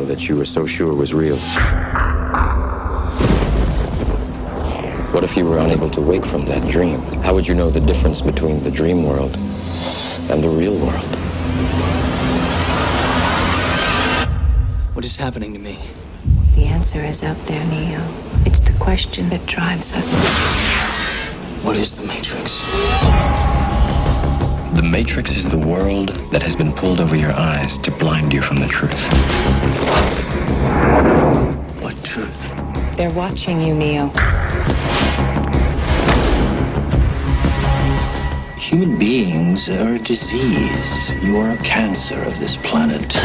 scenario that you were so sure was real? What if you were unable to wake from that dream? How would you know the difference between the dream world and the real world? What is happening to me? The answer is out there, Neo. It's the question that drives us. What is the Matrix? The Matrix is the world that has been pulled over your eyes to blind you from the truth. What truth? They're watching you, Neo. Human beings are a disease. You are a cancer of this planet.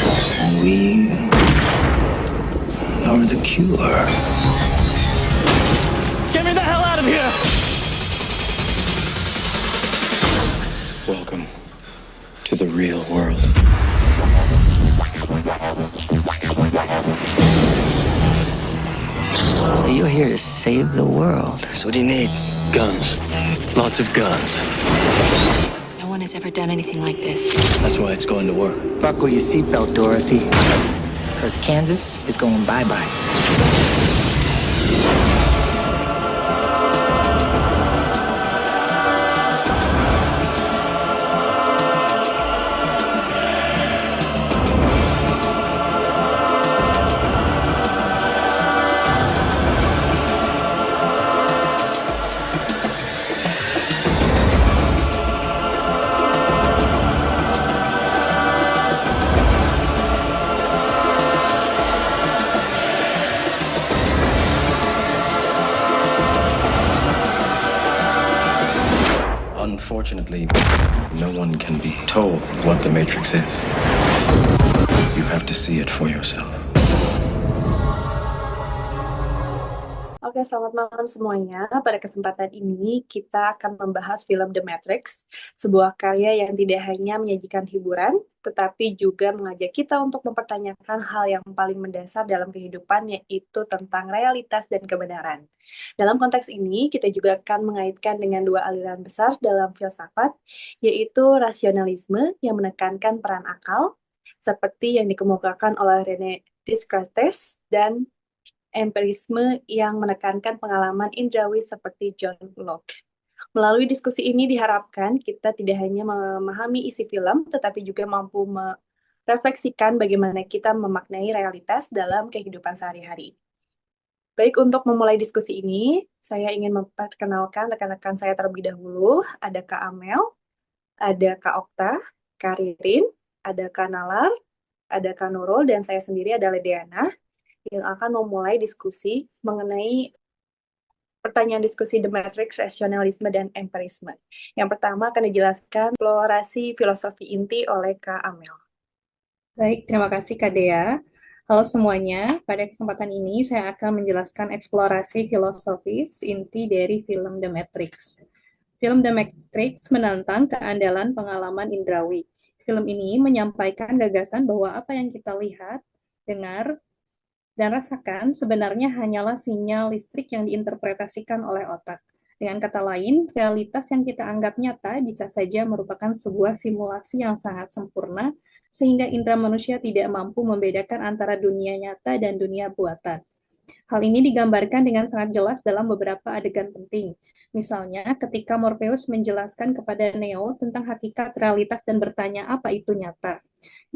And we are the cure. Get me the hell out of here! Welcome to the real world. So you're here to save the world. So what do you need? Guns. Lots of guns. No one has ever done anything like this. That's why it's going to work. Buckle your seatbelt, Dorothy. Because Kansas is going bye-bye. Unfortunately, no one can be told what the Matrix is. You have to see it for yourself. Oke, selamat malam semuanya. Pada kesempatan ini kita akan membahas film The Matrix, sebuah karya yang tidak hanya menyajikan hiburan, tetapi juga mengajak kita untuk mempertanyakan hal yang paling mendasar dalam kehidupan, yaitu tentang realitas dan kebenaran. Dalam konteks ini, kita juga akan mengaitkan dengan dua aliran besar dalam filsafat, yaitu rasionalisme yang menekankan peran akal, seperti yang dikemukakan oleh René Descartes, dan empirisme yang menekankan pengalaman indrawi seperti John Locke. Melalui diskusi ini diharapkan kita tidak hanya memahami isi film, tetapi juga mampu merefleksikan bagaimana kita memaknai realitas dalam kehidupan sehari-hari. Baik, untuk memulai diskusi ini, saya ingin memperkenalkan rekan-rekan saya terlebih dahulu. Ada Kak Amel, ada Kak Okta, Kak Ririn, ada Kak Nalar, ada Kak Nurul, dan saya sendiri adalah Deana, yang akan memulai diskusi mengenai pertanyaan diskusi The Matrix, rasionalisme, dan empirisme. Yang pertama akan dijelaskan eksplorasi filosofi inti oleh Kak Amel. Baik, terima kasih Kak Dea. Halo semuanya, pada kesempatan ini saya akan menjelaskan eksplorasi filosofis inti dari film The Matrix. Film The Matrix menantang keandalan pengalaman indrawi. Film ini menyampaikan gagasan bahwa apa yang kita lihat, dengar, dan rasakan sebenarnya hanyalah sinyal listrik yang diinterpretasikan oleh otak. Dengan kata lain, realitas yang kita anggap nyata bisa saja merupakan sebuah simulasi yang sangat sempurna, sehingga indera manusia tidak mampu membedakan antara dunia nyata dan dunia buatan. Hal ini digambarkan dengan sangat jelas dalam beberapa adegan penting. Misalnya, ketika Morpheus menjelaskan kepada Neo tentang hakikat realitas dan bertanya apa itu nyata.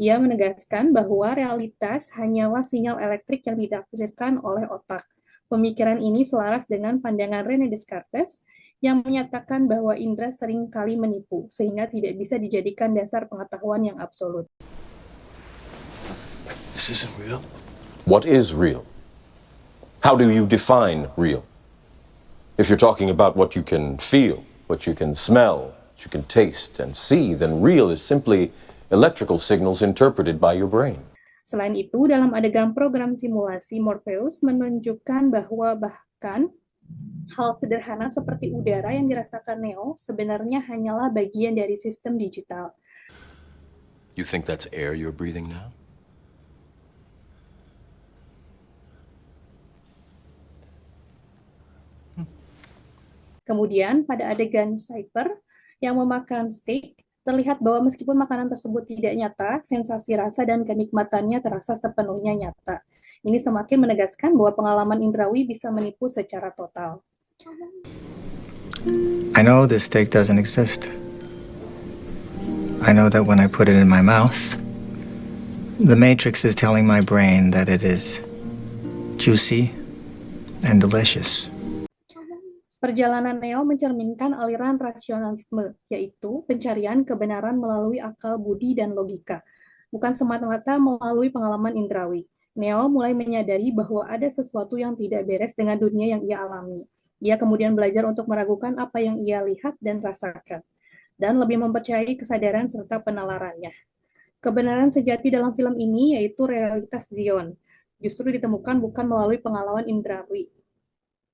Ia menegaskan bahwa realitas hanyalah sinyal elektrik yang ditafsirkan oleh otak. Pemikiran ini selaras dengan pandangan René Descartes yang menyatakan bahwa indera sering kali menipu, sehingga tidak bisa dijadikan dasar pengetahuan yang absolut. This isn't real. What is real? How do you define real? If you're talking about what you can feel, what you can smell, what you can taste and see, then real is simply electrical signals interpreted by your brain. Selain itu, dalam adegan program simulasi, Morpheus menunjukkan bahwa bahkan hal sederhana seperti udara yang dirasakan Neo sebenarnya hanyalah bagian dari sistem digital. You think that's air you're breathing now? Kemudian, pada adegan Cypher yang memakan steak, Terlihat bahwa meskipun makanan tersebut tidak nyata, sensasi rasa dan kenikmatannya terasa sepenuhnya nyata. Ini semakin menegaskan bahwa pengalaman indrawi bisa menipu secara total. I know this steak doesn't exist. I know that when I put it in my mouth, the Matrix is telling my brain that it is juicy and delicious. Perjalanan Neo mencerminkan aliran rasionalisme, yaitu pencarian kebenaran melalui akal budi dan logika, bukan semata-mata melalui pengalaman indrawi. Neo mulai menyadari bahwa ada sesuatu yang tidak beres dengan dunia yang ia alami. Ia kemudian belajar untuk meragukan apa yang ia lihat dan rasakan, dan lebih mempercayai kesadaran serta penalarannya. Kebenaran sejati dalam film ini yaitu realitas Zion, justru ditemukan bukan melalui pengalaman indrawi,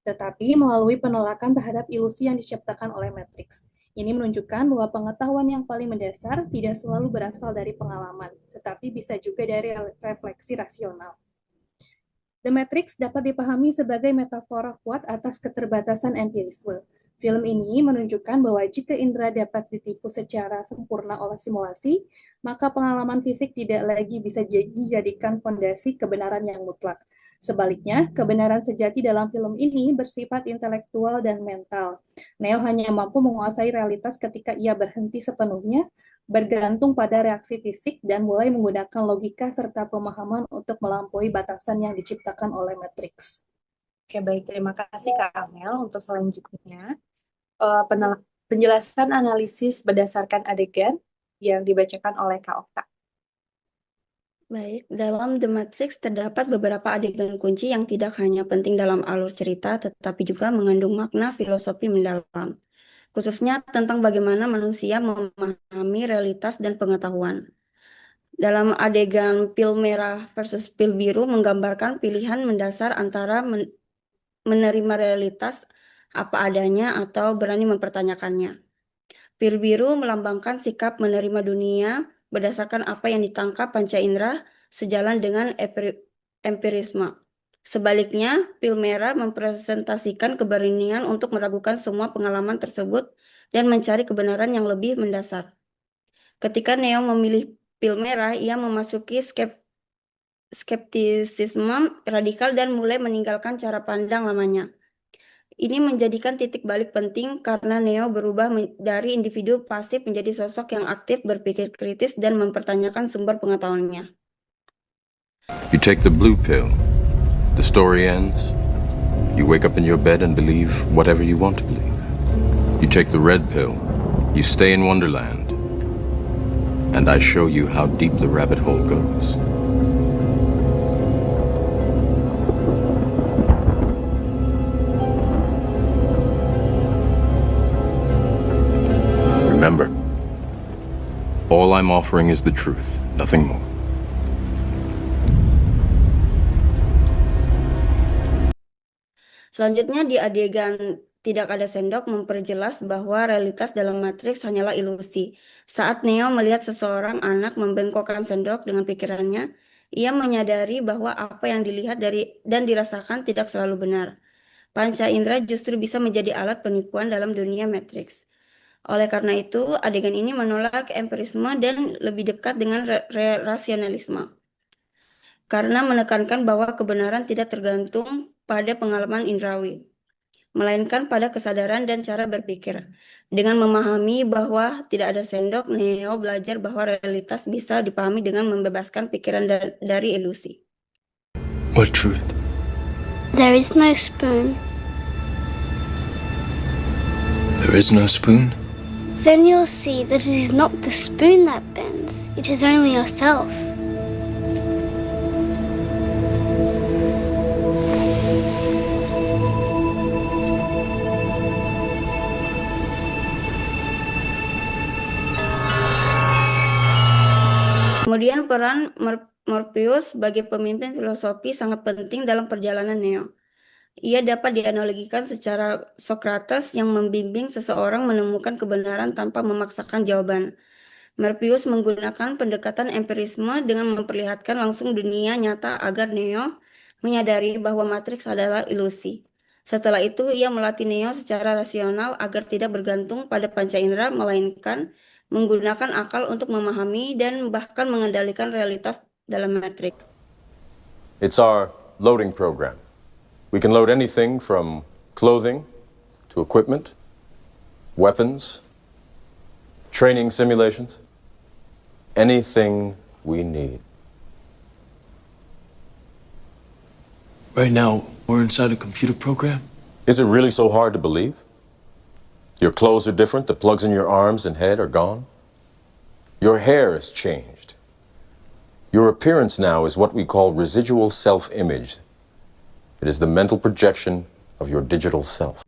tetapi melalui penolakan terhadap ilusi yang diciptakan oleh Matrix. Ini menunjukkan bahwa pengetahuan yang paling mendasar tidak selalu berasal dari pengalaman, tetapi bisa juga dari refleksi rasional. The Matrix dapat dipahami sebagai metafora kuat atas keterbatasan empirisme. Film ini menunjukkan bahwa jika indera dapat ditipu secara sempurna oleh simulasi, maka pengalaman fisik tidak lagi bisa dijadikan fondasi kebenaran yang mutlak. Sebaliknya, kebenaran sejati dalam film ini bersifat intelektual dan mental. Neo hanya mampu menguasai realitas ketika ia berhenti sepenuhnya, bergantung pada reaksi fisik, dan mulai menggunakan logika serta pemahaman untuk melampaui batasan yang diciptakan oleh Matrix. Oke, baik. Terima kasih Kak Amel untuk selanjutnya. Penjelasan analisis berdasarkan adegan yang dibacakan oleh Kak Okta. Baik, dalam The Matrix terdapat beberapa adegan kunci yang tidak hanya penting dalam alur cerita, tetapi juga mengandung makna filosofi mendalam, khususnya tentang bagaimana manusia memahami realitas dan pengetahuan. Dalam adegan pil merah versus pil biru menggambarkan pilihan mendasar antara menerima realitas apa adanya atau berani mempertanyakannya. Pil biru melambangkan sikap menerima dunia berdasarkan apa yang ditangkap panca indera sejalan dengan empirisme. Sebaliknya, pil merah mempresentasikan keberanian untuk meragukan semua pengalaman tersebut dan mencari kebenaran yang lebih mendasar. Ketika Neo memilih pil merah, ia memasuki skeptisisme radikal dan mulai meninggalkan cara pandang lamanya. Ini menjadikan titik balik penting karena Neo berubah dari individu pasif menjadi sosok yang aktif, berpikir kritis, dan mempertanyakan sumber pengetahuannya. You take the blue pill, the story ends. You wake up in your bed and believe whatever you want to believe. You take the red pill, you stay in Wonderland, and I show you how deep the rabbit hole goes. Remember, all I'm offering is the truth, nothing more. Selanjutnya di adegan tidak ada sendok memperjelas bahwa realitas dalam Matrix hanyalah ilusi. Saat Neo melihat seseorang anak membengkokkan sendok dengan pikirannya, ia menyadari bahwa apa yang dilihat dan dirasakan tidak selalu benar. Panca indera justru bisa menjadi alat penipuan dalam dunia Matrix. Oleh karena itu, adegan ini menolak empirisme dan lebih dekat dengan rasionalisme. Karena menekankan bahwa kebenaran tidak tergantung pada pengalaman indrawi, melainkan pada kesadaran dan cara berpikir. Dengan memahami bahwa tidak ada sendok, Neo belajar bahwa realitas bisa dipahami dengan membebaskan pikiran dari ilusi. What truth? There is no spoon. There is no spoon? Then you'll see that it is not the spoon that bends, it is only yourself. Kemudian peran Morpheus sebagai pemimpin filosofi sangat penting dalam perjalanan Neo. Ia dapat dianalogikan secara Socrates yang membimbing seseorang menemukan kebenaran tanpa memaksakan jawaban. Morpheus menggunakan pendekatan empirisme dengan memperlihatkan langsung dunia nyata agar Neo menyadari bahwa Matrix adalah ilusi. Setelah itu, ia melatih Neo secara rasional agar tidak bergantung pada panca indera, melainkan menggunakan akal untuk memahami dan bahkan mengendalikan realitas dalam Matrix. It's our loading program. We can load anything from clothing to equipment, weapons, training simulations, anything we need. Right now, we're inside a computer program? Is it really so hard to believe? Your clothes are different, the plugs in your arms and head are gone. Your hair has changed. Your appearance now is what we call residual self-image. It is the mental projection of your digital self.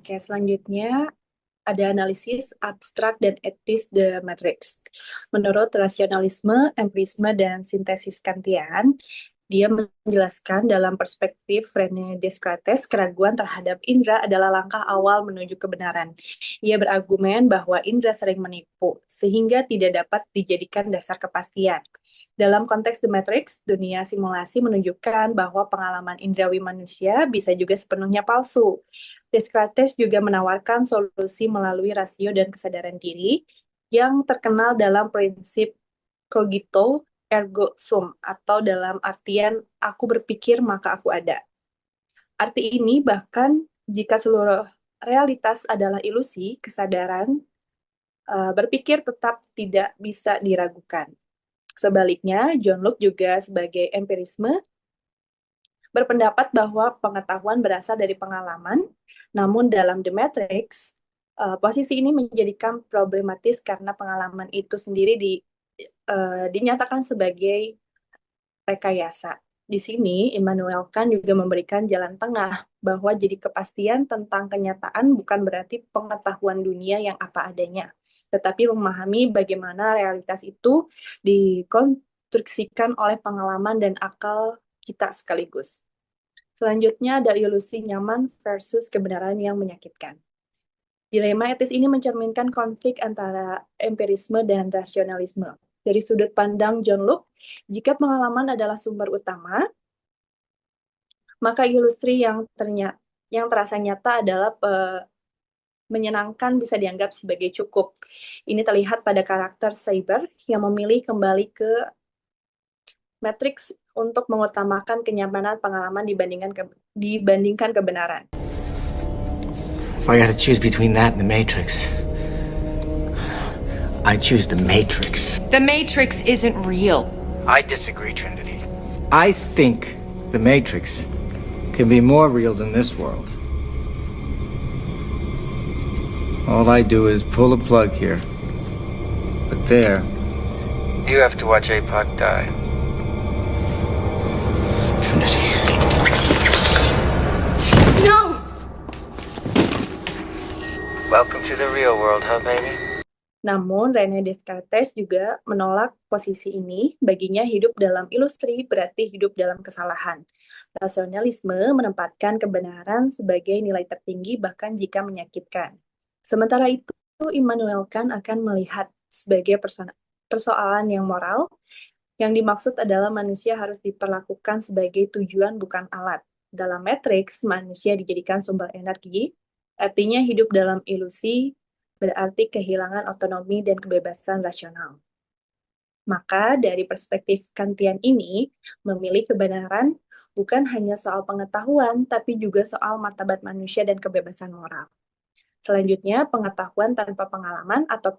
Oke, selanjutnya ada analisis abstrak dan etis The Matrix. Menurut rasionalisme, empirisme, dan sintesis Kantian, dia menjelaskan dalam perspektif René Descartes, keraguan terhadap indera adalah langkah awal menuju kebenaran. Ia berargumen bahwa indera sering menipu, sehingga tidak dapat dijadikan dasar kepastian. Dalam konteks The Matrix, dunia simulasi menunjukkan bahwa pengalaman indrawi manusia bisa juga sepenuhnya palsu. Descartes juga menawarkan solusi melalui rasio dan kesadaran diri yang terkenal dalam prinsip cogito ergo sum, atau dalam artian aku berpikir maka aku ada. Arti ini bahkan jika seluruh realitas adalah ilusi, kesadaran berpikir tetap tidak bisa diragukan. Sebaliknya, John Locke juga sebagai empirisme berpendapat bahwa pengetahuan berasal dari pengalaman, namun dalam The Matrix, posisi ini menjadikan problematis karena pengalaman itu sendiri dinyatakan sebagai rekayasa. Di sini, Immanuel Kant juga memberikan jalan tengah bahwa jadi kepastian tentang kenyataan bukan berarti pengetahuan dunia yang apa adanya, tetapi memahami bagaimana realitas itu dikonstruksikan oleh pengalaman dan akal kita sekaligus. Selanjutnya ada ilusi nyaman versus kebenaran yang menyakitkan. Dilema etis ini mencerminkan konflik antara empirisme dan rasionalisme. Dari sudut pandang John Locke, jika pengalaman adalah sumber utama, maka ilusi yang terasa nyata adalah menyenangkan bisa dianggap sebagai cukup. Ini terlihat pada karakter Cyber yang memilih kembali ke Matrix untuk mengutamakan kenyamanan pengalaman dibandingkan kebenaran. If I had to choose between that and the Matrix, I choose the Matrix. The Matrix isn't real. I disagree, Trinity. I think the Matrix can be more real than this world. All I do is pull a plug here. But there, you have to watch APOC die. Trinity. No! Welcome to the real world, huh, baby? Namun, René Descartes juga menolak posisi ini. Baginya hidup dalam ilusi berarti hidup dalam kesalahan. Rasionalisme menempatkan kebenaran sebagai nilai tertinggi bahkan jika menyakitkan. Sementara itu, Immanuel Kant akan melihat sebagai persoalan yang moral, yang dimaksud adalah manusia harus diperlakukan sebagai tujuan bukan alat. Dalam Matrix, manusia dijadikan sumber energi, artinya hidup dalam ilusi berarti kehilangan otonomi dan kebebasan rasional. Maka dari perspektif Kantian ini, memilih kebenaran bukan hanya soal pengetahuan, tapi juga soal martabat manusia dan kebebasan moral. Selanjutnya, pengetahuan tanpa pengalaman atau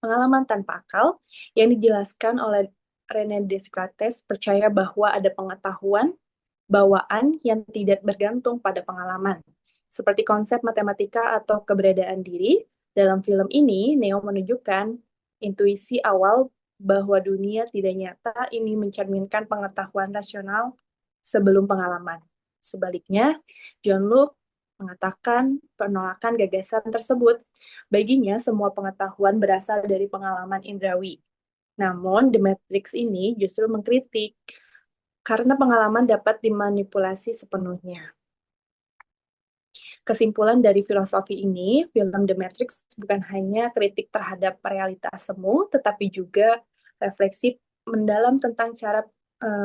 pengalaman tanpa akal yang dijelaskan oleh René Descartes percaya bahwa ada pengetahuan bawaan yang tidak bergantung pada pengalaman. Seperti konsep matematika atau keberadaan diri, dalam film ini, Neo menunjukkan intuisi awal bahwa dunia tidak nyata ini mencerminkan pengetahuan rasional sebelum pengalaman. Sebaliknya, John Locke mengatakan penolakan gagasan tersebut. Baginya, semua pengetahuan berasal dari pengalaman indrawi. Namun, The Matrix ini justru mengkritik karena pengalaman dapat dimanipulasi sepenuhnya. Kesimpulan dari filosofi ini, film The Matrix bukan hanya kritik terhadap realitas semu, tetapi juga refleksi mendalam tentang cara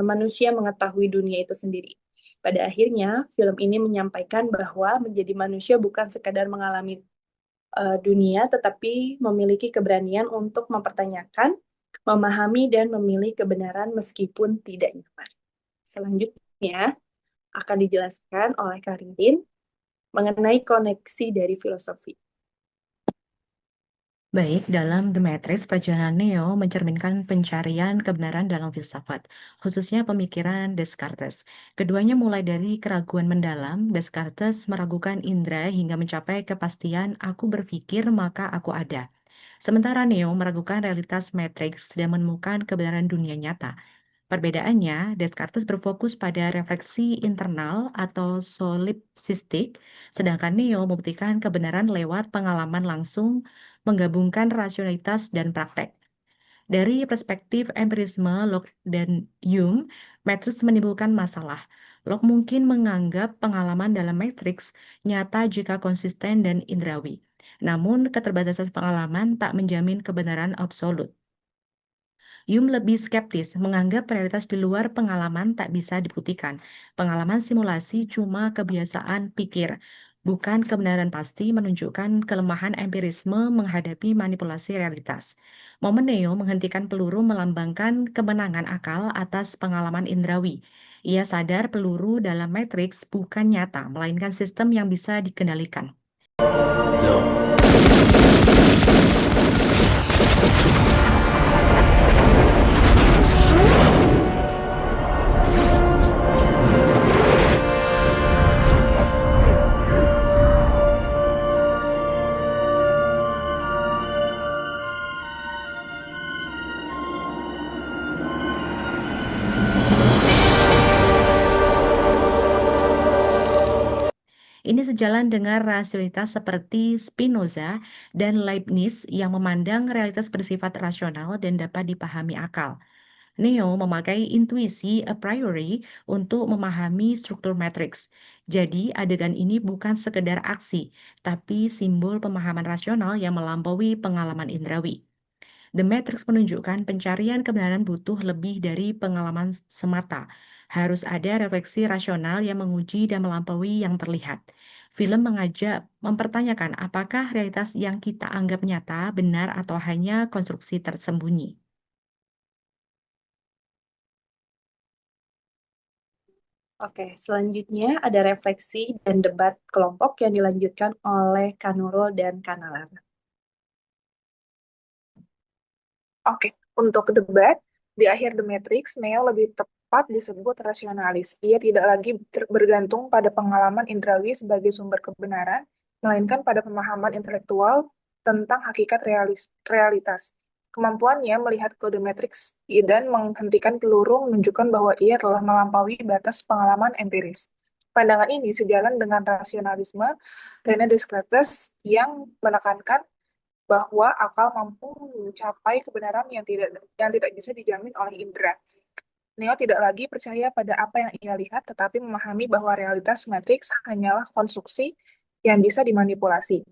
manusia mengetahui dunia itu sendiri. Pada akhirnya, film ini menyampaikan bahwa menjadi manusia bukan sekadar mengalami dunia, tetapi memiliki keberanian untuk mempertanyakan, memahami, dan memilih kebenaran meskipun tidak nyaman. Selanjutnya akan dijelaskan oleh Karirin mengenai koneksi dari filosofi. Baik, dalam The Matrix, perjalanan Neo mencerminkan pencarian kebenaran dalam filsafat, khususnya pemikiran Descartes. Keduanya mulai dari keraguan mendalam, Descartes meragukan indera hingga mencapai kepastian aku berpikir maka aku ada. Sementara Neo meragukan realitas Matrix dan menemukan kebenaran dunia nyata. Perbedaannya, Descartes berfokus pada refleksi internal atau solipsistik, sedangkan Neo membuktikan kebenaran lewat pengalaman langsung, menggabungkan rasionalitas dan praktek. Dari perspektif empirisme Locke dan Hume, Matrix menimbulkan masalah. Locke mungkin menganggap pengalaman dalam Matrix nyata jika konsisten dan indrawi. Namun, keterbatasan pengalaman tak menjamin kebenaran absolut. Hume lebih skeptis, menganggap realitas di luar pengalaman tak bisa dibuktikan. Pengalaman simulasi cuma kebiasaan pikir, bukan kebenaran pasti, menunjukkan kelemahan empirisme menghadapi manipulasi realitas. Momen Neo menghentikan peluru melambangkan kemenangan akal atas pengalaman indrawi. Ia sadar peluru dalam Matrix bukan nyata, melainkan sistem yang bisa dikendalikan. Ini sejalan dengan rasionalitas seperti Spinoza dan Leibniz yang memandang realitas bersifat rasional dan dapat dipahami akal. Neo memakai intuisi a priori untuk memahami struktur matriks. Jadi, adegan ini bukan sekedar aksi, tapi simbol pemahaman rasional yang melampaui pengalaman indrawi. The Matrix menunjukkan pencarian kebenaran butuh lebih dari pengalaman semata. Harus ada refleksi rasional yang menguji dan melampaui yang terlihat. Film mengajak mempertanyakan apakah realitas yang kita anggap nyata, benar, atau hanya konstruksi tersembunyi. Oke, selanjutnya ada refleksi dan debat kelompok yang dilanjutkan oleh Kanurul dan Kanalar. Oke, untuk debat, di akhir The Matrix, Neo lebih tepat disebut rasionalis. Ia tidak lagi bergantung pada pengalaman indrawi sebagai sumber kebenaran, melainkan pada pemahaman intelektual tentang hakikat realitas. Kemampuannya melihat ke The Matrix dan menghentikan peluru menunjukkan bahwa ia telah melampaui batas pengalaman empiris. Pandangan ini sejalan dengan rasionalisme René Descartes yang menekankan bahwa akal mampu mencapai kebenaran yang tidak bisa dijamin oleh indera. Neo tidak lagi percaya pada apa yang ia lihat, tetapi memahami bahwa realitas matriks hanyalah konstruksi yang bisa dimanipulasi.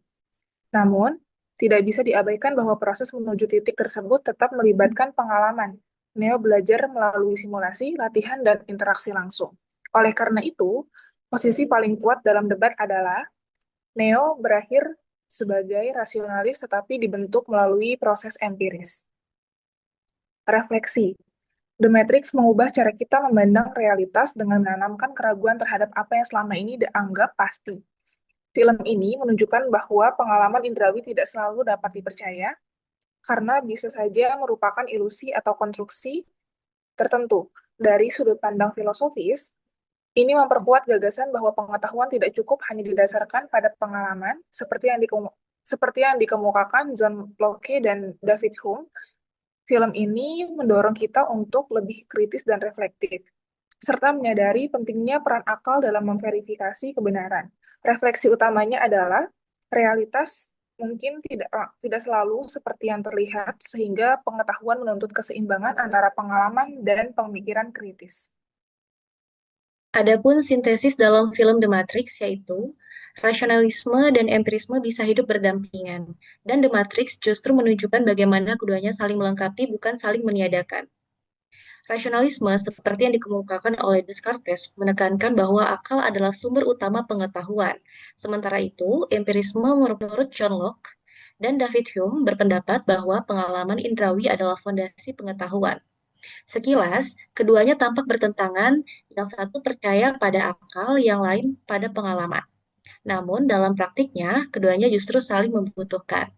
Namun, tidak bisa diabaikan bahwa proses menuju titik tersebut tetap melibatkan pengalaman. Neo belajar melalui simulasi, latihan, dan interaksi langsung. Oleh karena itu, posisi paling kuat dalam debat adalah Neo berakhir sebagai rasionalis tetapi dibentuk melalui proses empiris. Refleksi. The Matrix mengubah cara kita memandang realitas dengan menanamkan keraguan terhadap apa yang selama ini dianggap pasti. Film ini menunjukkan bahwa pengalaman indrawi tidak selalu dapat dipercaya, karena bisa saja merupakan ilusi atau konstruksi tertentu. Dari sudut pandang filosofis, ini memperkuat gagasan bahwa pengetahuan tidak cukup hanya didasarkan pada pengalaman, seperti yang dikemukakan John Locke dan David Hume. Film ini mendorong kita untuk lebih kritis dan reflektif, serta menyadari pentingnya peran akal dalam memverifikasi kebenaran. Refleksi utamanya adalah realitas mungkin tidak selalu seperti yang terlihat, sehingga pengetahuan menuntut keseimbangan antara pengalaman dan pemikiran kritis. Adapun sintesis dalam film The Matrix yaitu rasionalisme dan empirisme bisa hidup berdampingan, dan The Matrix justru menunjukkan bagaimana keduanya saling melengkapi bukan saling meniadakan. Rasionalisme seperti yang dikemukakan oleh Descartes menekankan bahwa akal adalah sumber utama pengetahuan. Sementara itu, empirisme menurut John Locke dan David Hume berpendapat bahwa pengalaman indrawi adalah fondasi pengetahuan. Sekilas, keduanya tampak bertentangan, yang satu percaya pada akal, yang lain pada pengalaman. Namun, dalam praktiknya, keduanya justru saling membutuhkan.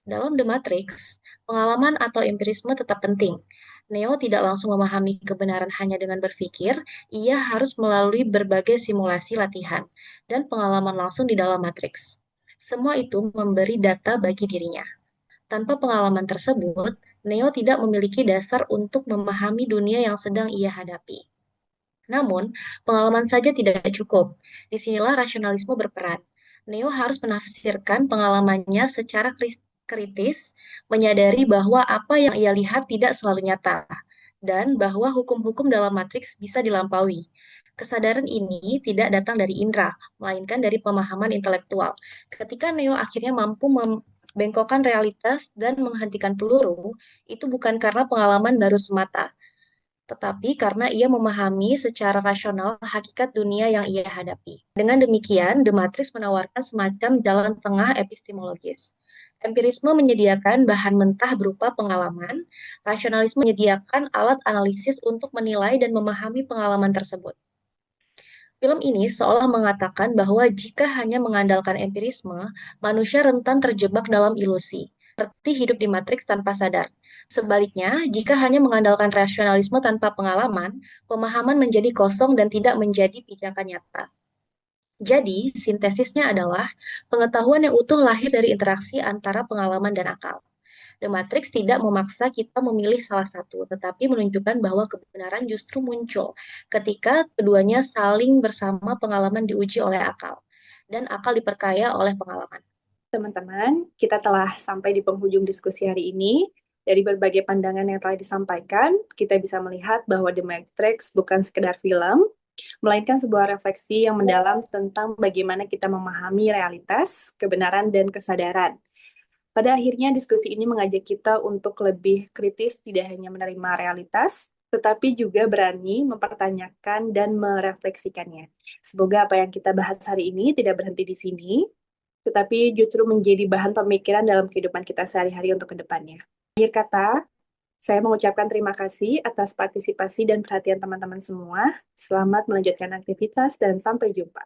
Dalam The Matrix, pengalaman atau empirisme tetap penting. Neo tidak langsung memahami kebenaran hanya dengan berpikir, ia harus melalui berbagai simulasi latihan dan pengalaman langsung di dalam Matrix. Semua itu memberi data bagi dirinya. Tanpa pengalaman tersebut, Neo tidak memiliki dasar untuk memahami dunia yang sedang ia hadapi. Namun, pengalaman saja tidak cukup. Disinilah rasionalisme berperan. Neo harus menafsirkan pengalamannya secara kritis, menyadari bahwa apa yang ia lihat tidak selalu nyata, dan bahwa hukum-hukum dalam matriks bisa dilampaui. Kesadaran ini tidak datang dari indera, melainkan dari pemahaman intelektual. Ketika Neo akhirnya mampu membengkokkan realitas dan menghentikan peluru, itu bukan karena pengalaman baru semata, tetapi karena ia memahami secara rasional hakikat dunia yang ia hadapi. Dengan demikian, The Matrix menawarkan semacam jalan tengah epistemologis. Empirisme menyediakan bahan mentah berupa pengalaman, rasionalisme menyediakan alat analisis untuk menilai dan memahami pengalaman tersebut. Film ini seolah mengatakan bahwa jika hanya mengandalkan empirisme, manusia rentan terjebak dalam ilusi, seperti hidup di matriks tanpa sadar. Sebaliknya, jika hanya mengandalkan rasionalisme tanpa pengalaman, pemahaman menjadi kosong dan tidak menjadi pijakan nyata. Jadi, sintesisnya adalah pengetahuan yang utuh lahir dari interaksi antara pengalaman dan akal. The Matrix tidak memaksa kita memilih salah satu, tetapi menunjukkan bahwa kebenaran justru muncul ketika keduanya saling bersama, pengalaman diuji oleh akal, dan akal diperkaya oleh pengalaman. Teman-teman, kita telah sampai di penghujung diskusi hari ini. Dari berbagai pandangan yang telah disampaikan, kita bisa melihat bahwa The Matrix bukan sekedar film, melainkan sebuah refleksi yang mendalam tentang bagaimana kita memahami realitas, kebenaran, dan kesadaran. Pada akhirnya, diskusi ini mengajak kita untuk lebih kritis, tidak hanya menerima realitas, tetapi juga berani mempertanyakan dan merefleksikannya. Semoga apa yang kita bahas hari ini tidak berhenti di sini, tetapi justru menjadi bahan pemikiran dalam kehidupan kita sehari-hari untuk kedepannya. Akhir kata, saya mengucapkan terima kasih atas partisipasi dan perhatian teman-teman semua. Selamat melanjutkan aktivitas dan sampai jumpa.